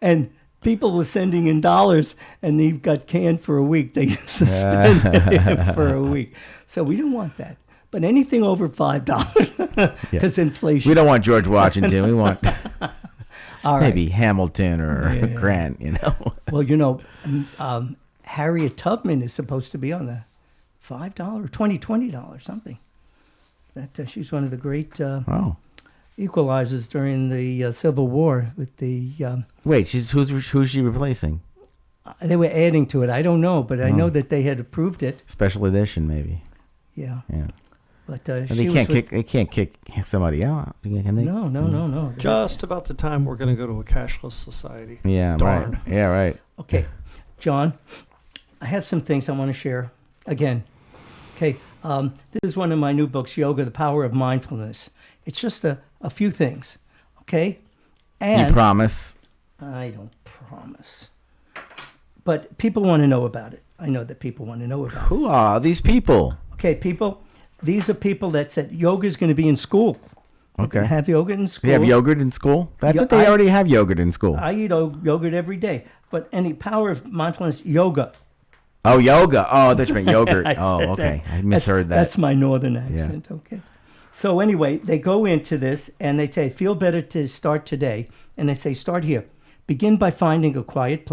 And people were sending in dollars, and he got canned for a week. They suspended him for a week. So we don't want that. But anything over $5, because inflation. We don't want George Washington. We want All right. maybe Hamilton or Grant, Well, Harriet Tubman is supposed to be on the $5, $20 something. That she's one of the great equalizers during the Civil War with the. Wait, who's she replacing? They were adding to it. I don't know, but I know that they had approved it. Special edition, maybe. Yeah. Yeah. But And she they can't kick somebody out, can they? No. Just about the time we're going to go to a cashless society. Yeah, Darn. right. Yeah, right. Okay, John, I have some things I want to share. Again, okay, this is one of my new books, Yoga, The Power of Mindfulness. It's just a few things, okay? And You promise? I don't promise. But people want to know about it. I know that people want to know about it. Who are these people? Okay, people, these are people that said yoga is going to be in school. They're going Okay. to have yoga in school. They have yogurt in school? I Yeah, thought they I- already have yogurt in school. I eat yogurt every day. But any power of mindfulness, yoga. Oh, yoga. Oh, that's right. Yogurt. I Oh, said okay. that. I misheard that. That's my northern accent, okay. So anyway, they go into this and they say, feel better to start today. And they say, start here. Begin by finding a quiet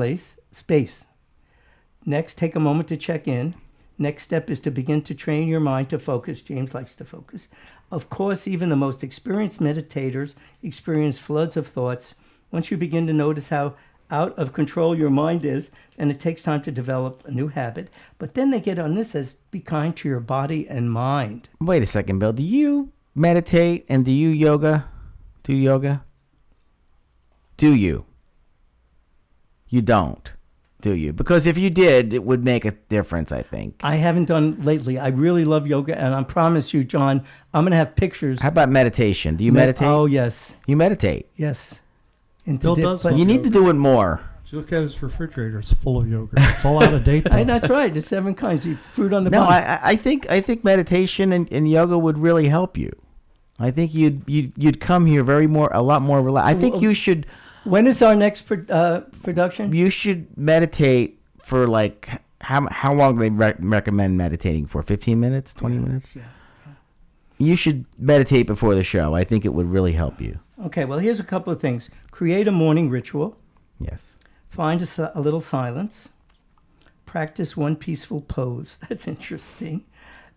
space. Next, take a moment to check in. Next step is to begin to train your mind to focus. James likes to focus. Of course, even the most experienced meditators experience floods of thoughts. Once you begin to notice how out of control your mind is, and it takes time to develop a new habit. But then they get on this as be kind to your body and mind. Wait a second, Bill. Do you meditate and do you yoga? Do yoga? Do you? You don't, do you? Because if you did, it would make a difference, I think. I haven't done lately. I really love yoga, and I promise you, John, I'm going to have pictures. How about meditation? Do you meditate? Oh, yes. You meditate. Yes. And Bill does but- love You need to do it more. So look at his refrigerator; it's full of yogurt. It's all out of date. Though. That's right. There's 7 kinds. You fruit on the No, bun. I think meditation and yoga would really help you. I think you'd come here a lot more relaxed. I think you should When is our next production? meditate for like how long do they recommend meditating for? 15 minutes, 20 minutes? Yeah. You should meditate before the show. I think it would really help you. Okay, well, here's a couple of things. Create a morning ritual. Yes. Find a little silence. Practice one peaceful pose. That's interesting.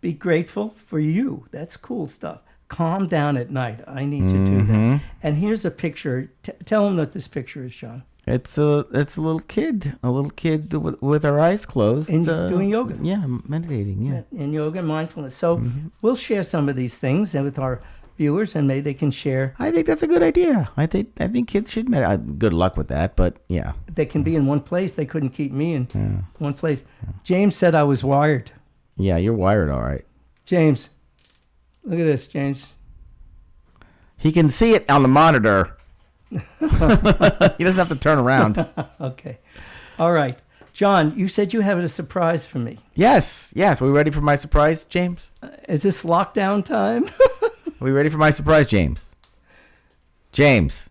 Be grateful for you. That's cool stuff. Calm down at night. I need to do that. And here's a picture. Tell them what this picture is, John. It's a little kid with her eyes closed. And doing yoga. Yeah, meditating, yeah. In yoga and mindfulness. So we'll share some of these things with our viewers, and maybe they can share. I think that's a good idea. I think kids should meditate. Good luck with that, but yeah. They can be in one place. They couldn't keep me in one place. James said I was wired. Yeah, you're wired all right. James, look at this, James. He can see it on the monitor. He doesn't have to turn around. Okay. All right. John, you said you have a surprise for me. Yes. We ready for my surprise, James? Is this lockdown time? Are we ready for my surprise, James? James,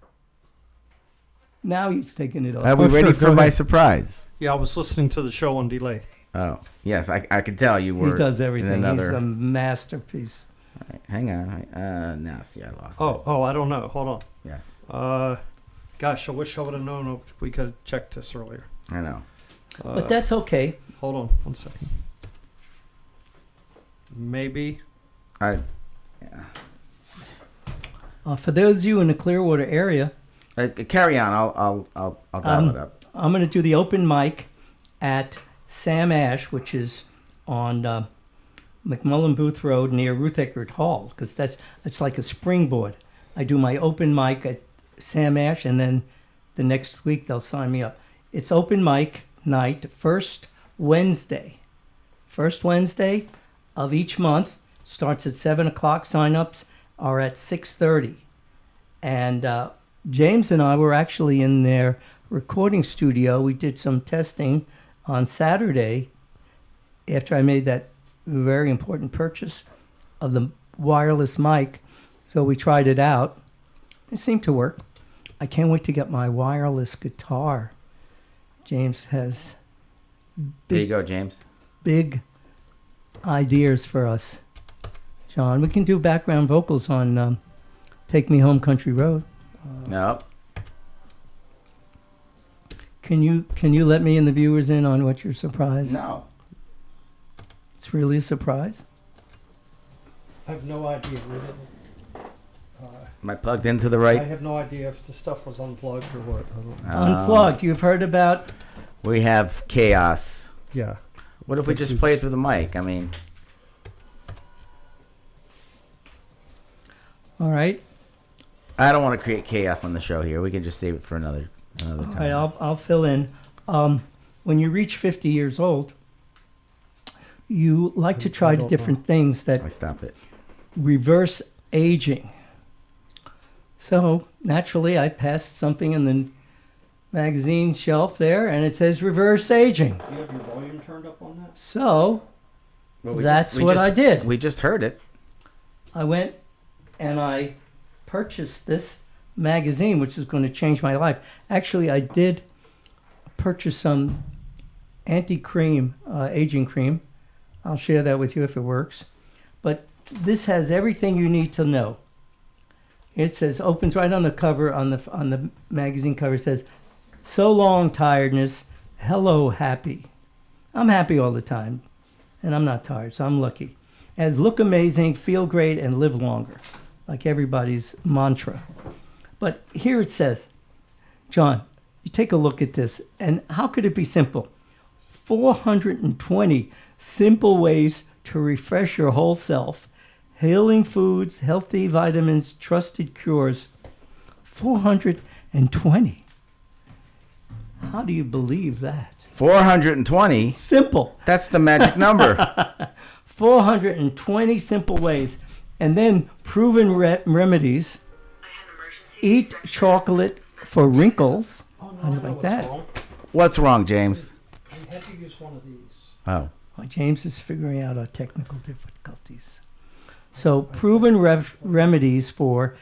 Now he's taking it off. are we Oh, ready sure, for go my ahead. surprise? Yeah, I was listening to the show on delay. Oh, yes, I could tell you were. He does everything. in another. He's a masterpiece. All right, hang on. Now, see, I lost. Oh, I don't know. Hold on. Yes, Gosh, I wish I would have known if we could have checked this earlier. I know. But that's okay. Hold on 1 second. Maybe. Yeah. For those of you in the Clearwater area, Carry on. I'll dial it up. I'm going to do the open mic at Sam Ash, which is on McMullen Booth Road near Ruth Eckerd Hall, because it's like a springboard. I do my open mic at Sam Ash, and then the next week they'll sign me up. It's open mic night, first Wednesday of each month. Starts at 7 o'clock. Sign-ups are at 6:30. And James and I were actually in their recording studio. We did some testing on Saturday after I made that very important purchase of the wireless mic. So we tried it out. It seemed to work. I can't wait to get my wireless guitar. James has There you go, James. big ideas for us. John, we can do background vocals on Take Me Home Country Road. No. Can you let me and the viewers in on what your surprise? No. It's really a surprise. I have no idea. We didn't. Am I plugged into the I right? have no idea if the stuff was unplugged or what. I don't- Unplugged. You've heard about? We have chaos. Yeah. What if we just play it through the mic? I mean, All right. I don't want to create chaos on the show here. We can just save it for another All time. right, I'll fill in. When you reach 50 years old, you like to try different things that I stop it. reverse aging. So naturally, I passed something in the magazine shelf there, and it says reverse aging. Do you have your volume turned up on that? So Well, that's what I did. We just heard it. I went and I purchased this magazine, which is going to change my life. Actually, I did purchase some anti-cream, aging cream. I'll share that with you if it works. But this has everything you need to know. It says, opens right on the cover, on the magazine cover, it says, "So long, tiredness. Hello, happy." I'm happy all the time, and I'm not tired, so I'm lucky. As look amazing, feel great, and live longer, like everybody's mantra. But here it says, John, you take a look at this, and how could it be simple? 420 simple ways to refresh your whole self. Healing foods, healthy vitamins, trusted cures. 420. How do you believe that? 420. Simple. That's the magic number. 420 simple ways. And then proven remedies. Eat chocolate for wrinkles. Oh, no, How do you I know like what's that? wrong. What's wrong, James? You had to use one of these. Oh. Well, James is figuring out our technical difficulties. So proven remedies for,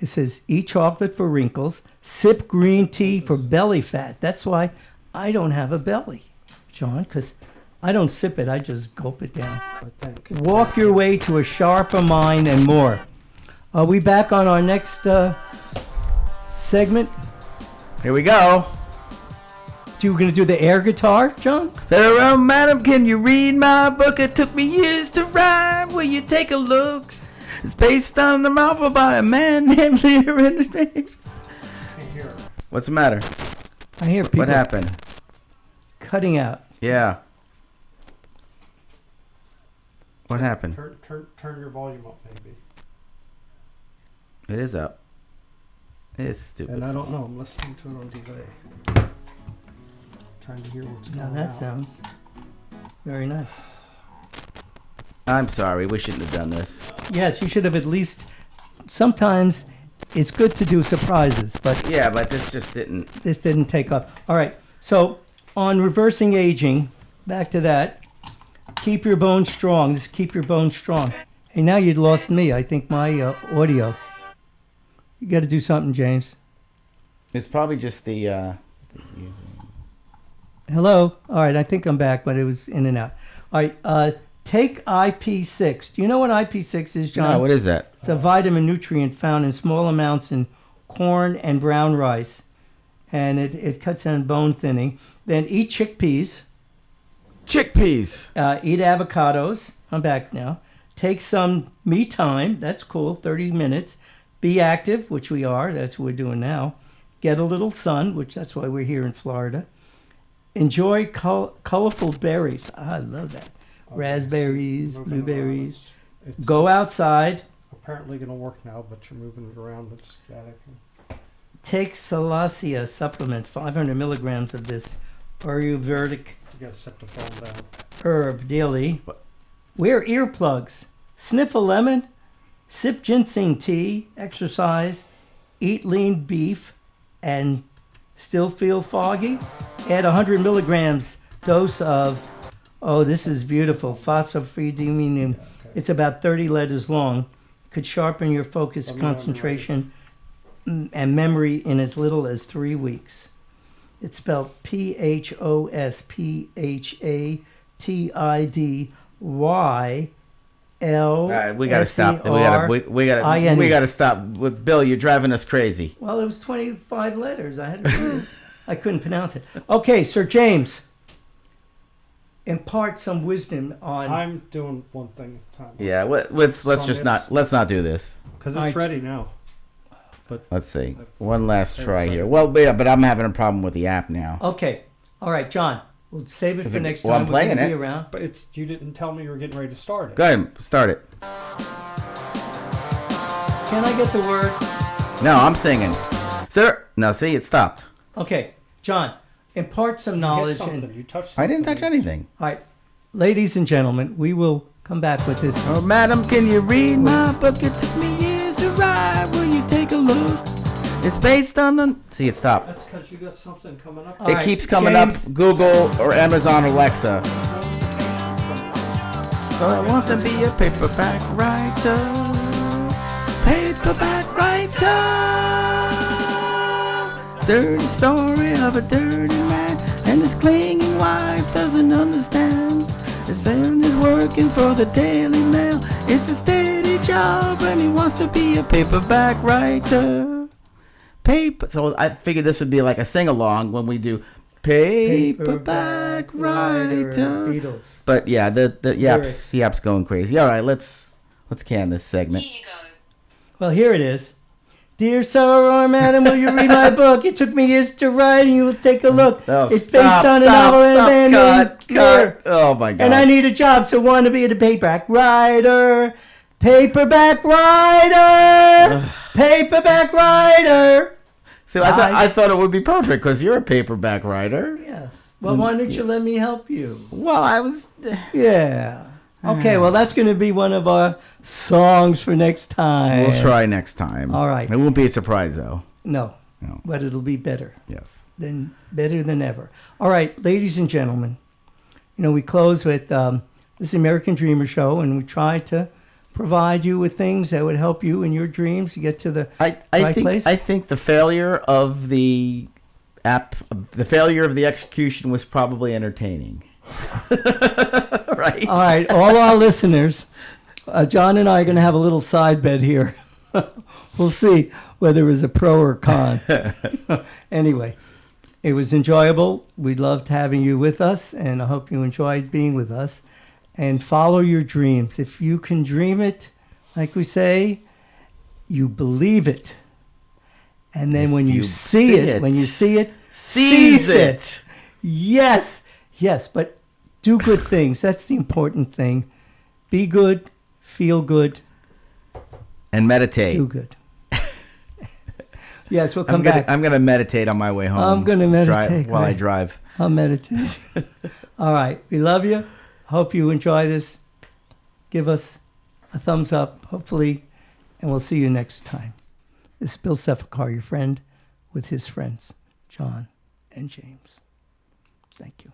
it says, eat chocolate for wrinkles, sip green tea for belly fat. That's why I don't have a belly, John, because I don't sip it, I just gulp it down. I think. Walk your way to a sharper mind and more. Are we back on our next segment? Here we go. You were going to do the air guitar, John? Madam, can you read my book? It took me years to write. Will you take a look? It's based on the novel by a man named Lear. Can't hear. What's the matter? I hear people What happened? cutting out. Yeah. What happened? Turn your volume up, maybe. It is up. It is stupid. And I don't know. I'm listening to it on delay. Trying to hear what's going Now on. that sounds very nice. I'm sorry. We shouldn't have done this. Yes, you should have at least. Sometimes it's good to do surprises, but Yeah, but this just didn't. this didn't take off. All right, so on reversing aging, back to that. Keep your bones strong. Just keep your bones strong. Hey, now you'd lost me. I think my audio. You got to do something, James. It's probably just the. Hello. All right, I think I'm back, but it was in and out. All right, take IP6. Do you know what IP6 is, John? No, what is that? It's a vitamin nutrient found in small amounts in corn and brown rice, and it cuts on bone thinning. Then eat chickpeas, Chickpeas. eat avocados. I'm back now. Take some me time. That's cool, 30 minutes. Be active, which we are. That's what we're doing now. Get a little sun, which that's why we're here in Florida. Enjoy colorful berries. I love that. Raspberries, Moving blueberries. around. It's Go outside. apparently going to work now, but you're moving it around. It's static. Take Salacia supplements, 500 milligrams of this Ayurvedic You got to set the phone down. herb daily. Wear earplugs. Sniff a lemon. Sip ginseng tea. Exercise. Eat lean beef. And still feel foggy? Add 100 milligrams dose of, oh, this is beautiful, phosphorodiamine. Okay. It's about 30 letters long. Could sharpen your focus, Let me know when you're concentration, and memory in as little as 3 weeks. It's spelled PHOSPHATIDYLSER. All right, we gotta stop. We gotta stop. Bill, you're driving us crazy. Well, it was 25 letters. I had to read it. I couldn't pronounce it. Okay, Sir James, impart some wisdom on. I'm doing one thing at a time. Yeah, let's not do this. Because All it's right. ready now. Let's see. One last try here. Well, yeah, but I'm having a problem with the app now. Okay, all right, John. We'll save it Is for it- next well, time. I'm We're gonna playing be it. around. But you didn't tell me you were getting ready to start it. Go ahead, start it. Can I get the words? No, I'm singing. Sir, no, see, it stopped. Okay, John, impart some Hit knowledge. something. You touched I something. didn't touch anything. All right, ladies and gentlemen, we will come back with this. Oh, madam, can you read my book? It took me years to write. Will you take a look? It's based on the... See, it stopped. That's because you got something coming up. All It right, keeps coming James. up Google or Amazon Alexa. So I want to be a paperback writer. Paperback writer. Dirty story of a dirty man and his clinging wife doesn't understand. His son is working for the Daily Mail. It's a steady job and he wants to be a paperback writer. So I figured this would be like a sing-along when we do paperback writer. Beatles. But yeah, the Lyrics. yap's going crazy. All right, let's can this segment. Here you go. Well, here it is. Dear sir or madam, will you read my book? It took me years to write, and you will take a look. Oh, It's based on a novel and a band named cut. Oh my god. And I need a job, so want to be a paperback writer. Paperback writer. Paperback writer. See, I thought it would be perfect because you're a paperback writer. Yes. Well, why don't you let me help you? Well, I was. Yeah. Okay, well, that's going to be one of our songs for next time. We'll try next time. All right. It won't be a surprise though. No, No. but it'll be better Yes. better than ever. All right, ladies and gentlemen, we close with this American Dreamer show, and we try to provide you with things that would help you in your dreams to get to the I right think place. I think the failure of the execution was probably entertaining. Right. All right, all our listeners, John and I are going to have a little side bet here. We'll see whether it was a pro or con. Anyway, it was enjoyable. We loved having you with us, and I hope you enjoyed being with us. And follow your dreams. If you can dream it, like we say, you believe it. And then when you see it, Seize it. Yes, but do good things. That's the important thing. Be good, feel good, And meditate. do good. Yes, we'll come back. I'm gonna meditate on my way home. I'm gonna meditate, while I right. drive. I'll meditate. All right, we love you. Hope you enjoy this. Give us a thumbs up, hopefully, and we'll see you next time. This is Bill Sefakar, your friend, with his friends, John and James. Thank you.